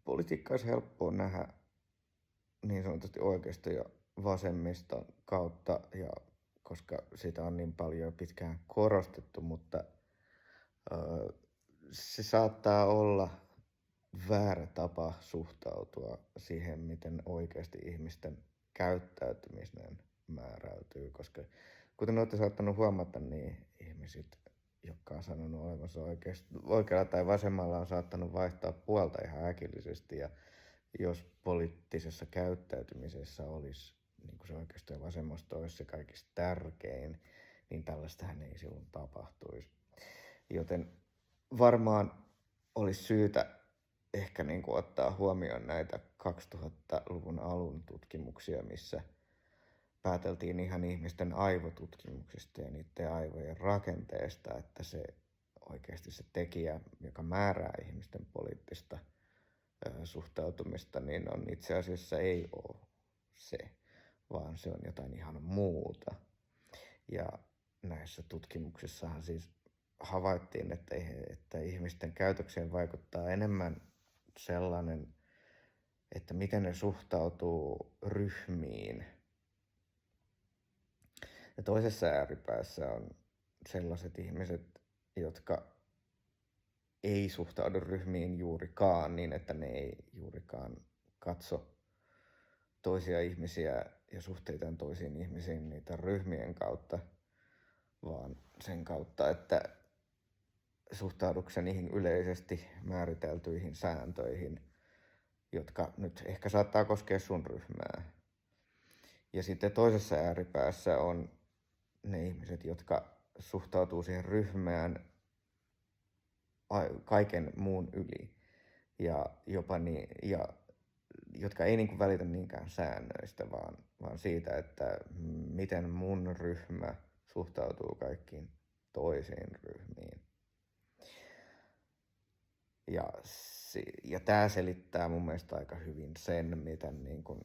politiikka olisi helppoa nähdä niin sanotusti oikeisto- ja vasemmiston kautta, ja koska sitä on niin paljon pitkään korostettu, mutta se saattaa olla väärä tapa suhtautua siihen, miten oikeasti ihmisten käyttäytyminen määräytyy, koska kuten olette saattanut huomata, niin ihmiset, jotka on sanonut olevansa oikealla tai vasemmalla, on saattanut vaihtaa puolta ihan äkillisesti, ja jos poliittisessa käyttäytymisessä olisi niin kuin se oikeisto ja vasemmisto olisi se kaikista tärkein, niin tällaistähän ei silloin tapahtuisi. Joten varmaan olisi syytä ehkä niin kuin ottaa huomioon näitä 2000-luvun alun tutkimuksia, missä pääteltiin ihan ihmisten aivotutkimuksista ja niiden aivojen rakenteesta, että se oikeasti se tekijä, joka määrää ihmisten poliittista suhtautumista, niin on itse asiassa ei ole se, vaan se on jotain ihan muuta. Ja näissä tutkimuksissahan siis havaittiin, että ihmisten käytökseen vaikuttaa enemmän sellainen, että miten ne suhtautuu ryhmiin. Ja toisessa ääripäässä on sellaiset ihmiset, jotka ei suhtaudu ryhmiin juurikaan niin, että ne ei juurikaan katso toisia ihmisiä ja suhteitaan toisiin ihmisiin niitä ryhmien kautta, vaan sen kautta, että suhtaudukseni niihin yleisesti määriteltyihin sääntöihin, jotka nyt ehkä saattaa koskea sun ryhmää. Ja sitten toisessa ääripäässä on ne ihmiset, jotka suhtautuu siihen ryhmään kaiken muun yli. Ja jopa jotka ei niin kuin välitä niinkään säännöistä, vaan siitä, että miten mun ryhmä suhtautuu kaikkiin toisiin ryhmiin. Ja tämä selittää mun mielestä aika hyvin sen, miten niin kuin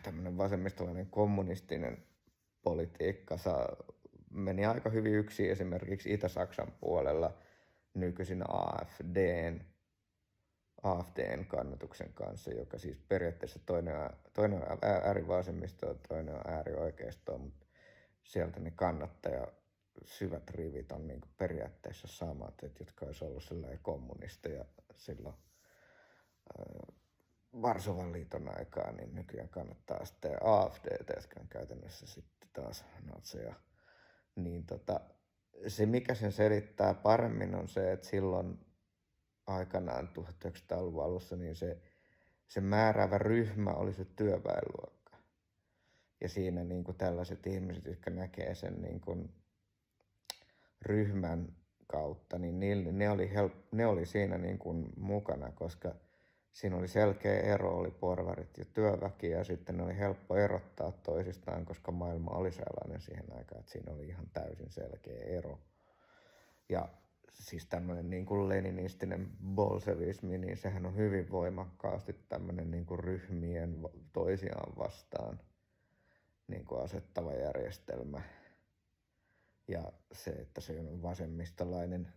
tämmöinen vasemmistolainen kommunistinen politiikka meni aika hyvin yksin esimerkiksi Itä-Saksan puolella nykyisin AfDn kannatuksen kanssa, joka siis periaatteessa toinen on äärivasemmistoa ja toinen on äärioikeistoa, mutta sieltä ne syvät rivit on niin kuin periaatteessa samat, että jotka olisi ollut sellainen kommunisteja silloin Varsovan liiton aikaa, niin nykyään kannattaa sitten AfDtä, jotka on käytännössä sitten taas natseja. Niin se, mikä sen selittää paremmin, on se, että silloin aikanaan 1900-luvun alussa niin se määräävä ryhmä oli se työväenluokka. Ja siinä niin kuin tällaiset ihmiset, jotka näkee sen niin kuin ryhmän kautta, niin ne oli siinä niin kuin mukana, koska siinä oli selkeä ero, oli porvarit ja työväki, ja sitten ne oli helppo erottaa toisistaan, koska maailma oli sellainen siihen aikaan, että siinä oli ihan täysin selkeä ero. Ja siis tämmöinen niin kuin leninistinen bolsevismi, niin sehän on hyvin voimakkaasti tämmöinen niin kuin ryhmien toisiaan vastaan niin kuin asettava järjestelmä. Ja se, että se on vasemmistolainen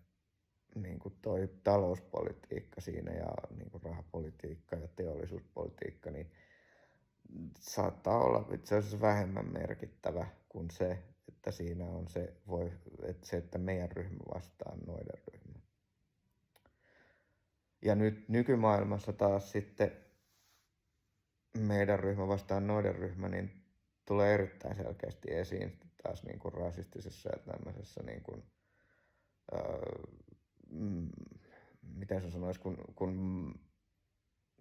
niin kuin toi talouspolitiikka siinä ja niin kuin rahapolitiikka ja teollisuuspolitiikka, niin saattaa olla itse asiassa vähemmän merkittävä kuin se, että siinä on että meidän ryhmä vastaan noiden ryhmä. Ja nyt nykymaailmassa taas sitten meidän ryhmä vastaan noiden ryhmä, niin tulee erittäin selkeästi esiin taas niin kuin rasistisessa ja tämmöisessä niin kuin, miten se sanoisi, kun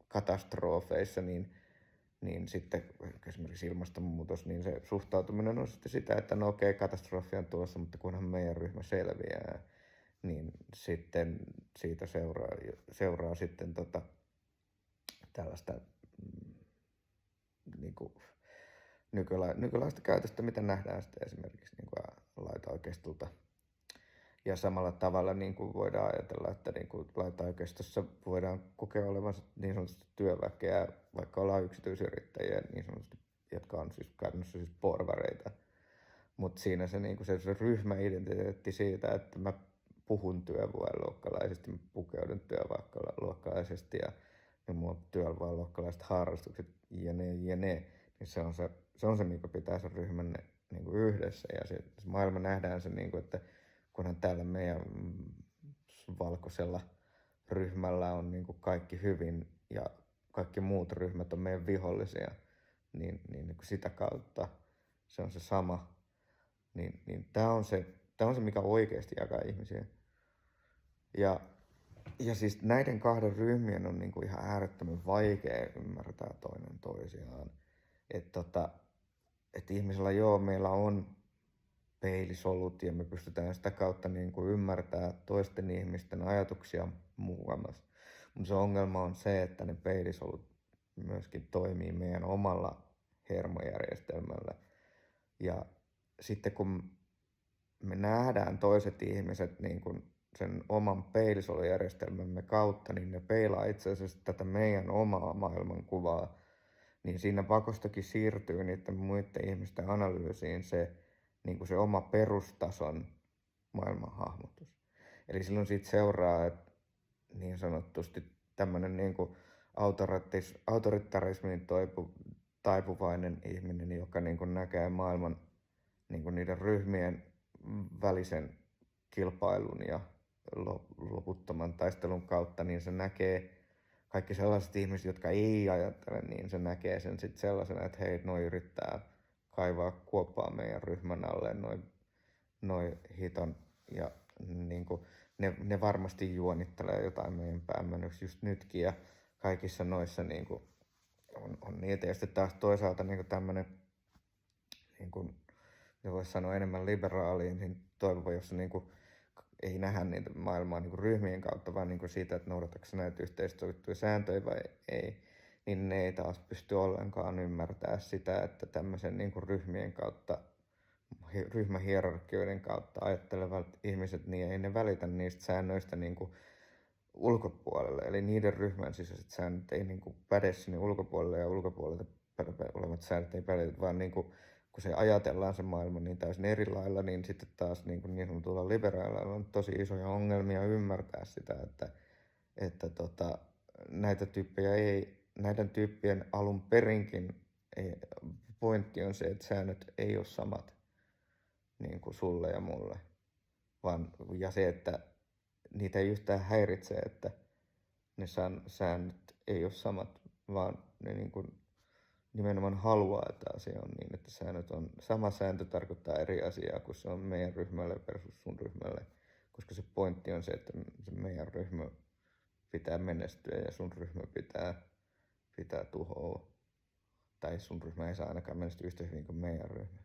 katastrofeissa, niin sitten esimerkiksi ilmastonmuutos, niin se suhtautuminen on sitten sitä, että no okei, katastrofi on tulossa, mutta kunhan meidän ryhmä selviää, niin sitten siitä seuraa sitten tällaista niin kuin nykylaista käytöstä, mitä nähdään sitten esimerkiksi niin kuin laitaoikeistolta. Ja samalla tavalla niin kuin voidaan ajatella, että niin kuin laitaoikeistossa voidaan kokea olevansa niin sanotusti työväkeä, vaikka ollaan yksityisyrittäjiä, niin sanotusti, jotka on siis käytännössä siis porvareita. Mutta siinä se, niin kuin se ryhmäidentiteetti siitä, että mä puhun työväenluokkalaisesti, mä pukeudun työväenluokkalaisesti ja mulla on työväenluokkalaiset harrastukset jne, niin se on se, mikä pitää sen ryhmän niin kuin yhdessä. Ja se maailma nähdään se, niin kuin, että kunhan täällä meidän valkoisella ryhmällä on niin kuin kaikki hyvin ja kaikki muut ryhmät on meidän vihollisia, niin kuin sitä kautta se on se sama. Niin tää on se, mikä oikeasti jakaa ihmisiä. Ja siis näiden kahden ryhmien on niin kuin ihan äärettömän vaikea ymmärtää toinen toisiaan. Että ihmisellä meillä on peilisolut ja me pystytään sitä kautta niin kuin ymmärtää toisten ihmisten ajatuksia muuammas. Mutta se ongelma on se, että ne peilisolut myöskin toimii meidän omalla hermojärjestelmällä. Ja sitten kun me nähdään toiset ihmiset niin kuin sen oman peilisolujärjestelmämme kautta, niin ne peilaa itse asiassa tätä meidän omaa maailmankuvaa, niin siinä pakostakin siirtyy niiden muiden ihmisten analyysiin se, niin kuin se oma perustason maailmanhahmotus. Eli silloin siitä seuraa, että niin sanotusti tämmöinen niin kuin autoritarismiin taipuvainen ihminen, joka niin kuin näkee maailman niin kuin niiden ryhmien välisen kilpailun ja loputtoman taistelun kautta, niin se näkee kaikki sellaiset ihmiset, jotka ei ajattele, niin se näkee sen sitten sellaisena, että hei, noi yrittää kaivaa kuoppaa meidän ryhmän alle, noi hiton, ja niin kuin, ne varmasti juonittelee jotain meidän päämenoksi just nytkin, ja kaikissa noissa niin kuin, on niitä, ja sitten taas toisaalta niin tämmöinen, niin kuin, voisi sanoa enemmän liberaaliin, niin toivova, jossa niin kuin, ei nähdä niitä maailmaa niin kuin ryhmien kautta, vaan niin kuin siitä, että noudatatko näitä yhteisesti sovittuja sääntöjä vai ei, niin ne ei taas pysty ollenkaan ymmärtää sitä, että tämmöisen niin kuin ryhmien kautta, ryhmähierarkioiden kautta ajattelevat ihmiset, niin ei ne välitä niistä säännöistä niin kuin ulkopuolelle. Eli niiden ryhmän sisäiset säännöt ei niin kuin päde sinne ulkopuolelle ja ulkopuolelta olevat säännöt ei päde, vaan niin kuin, kun se ajatellaan se maailma niin täysin eri lailla, niin sitten taas niin sanotulla liberaalilla on tosi isoja ongelmia ymmärtää sitä, että näiden tyyppien alun perinkin pointti on se, että säännöt ei ole samat niin kuin sulle ja mulle, ja se, että niitä ei yhtään häiritse, että ne säännöt ei ole samat, vaan ne niin kuin nimenomaan haluaa, että asia on niin, että säännöt on, sama sääntö tarkoittaa eri asiaa kuin se on meidän ryhmälle versus sun ryhmälle, koska se pointti on se, että se meidän ryhmä pitää menestyä ja sun ryhmä pitää tuhoa. Tai sun ryhmä ei saa ainakaan menestyä yhtä hyvin kuin meidän ryhmä.